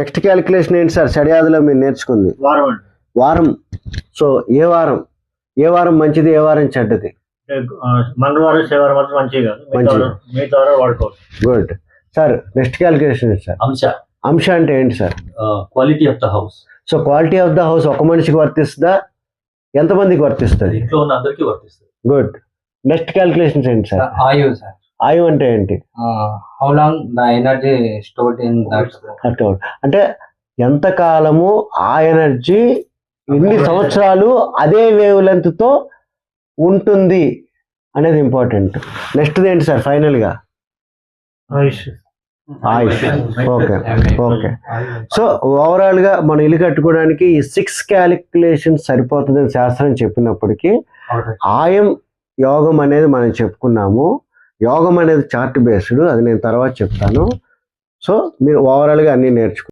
Next calculation ఏంటి sir షడ్యాదిలో మీరు నేర్చుకుంది? వారం. సో ఏ వారం మంచిది, ఏ వారం చెడ్డది? మంగళవారం శనివారం మాత్రం మంచిది కాదు, మిగతా వారం వాడుకోవచ్చు. Good sir. నెక్స్ట్ క్యాలిక్యులేషన్ ఏంటి సార్? అంశ అంటే ఏంటి sir? Quality of the house. So quality of the house ఒక మనిషికి వర్తిస్తుందా, ఎంతమందికి వర్తిస్తుంది? ఇంట్లో ఉన్న అందరికీ వర్తిస్తుంది. గుడ్. నెక్స్ట్ క్యాలిక్యులేషన్స్ ఏంటి సార్? ఆయువు సార్. ఆయువు అంటే ఏంటి? How long the energy stored in that. అంటే ఎంత కాలము ఆ ఎనర్జీ ఎన్ని సంవత్సరాలు అదే వేవ్ లెంత్ తో ఉంటుంది అనేది ఇంపార్టెంట్. నెక్స్ట్ ఏంటి సార్ ఫైనల్ గా? Ayush. Okay okay. So overall గా మనం ఇల్లు కట్టుకోవడానికి ఈ 6 క్యాలిక్యులేషన్స్ సరిపోతుందని శాస్త్రం చెప్పినప్పటికీ ఆయం యోగం అనేది మనం చెప్పుకున్నాము. యోగం అనేది చార్ట్ బేస్డ్, అది నేను తర్వాత చెప్తాను. సో మీరు ఓవరాల్గా అన్నీ నేర్చుకో.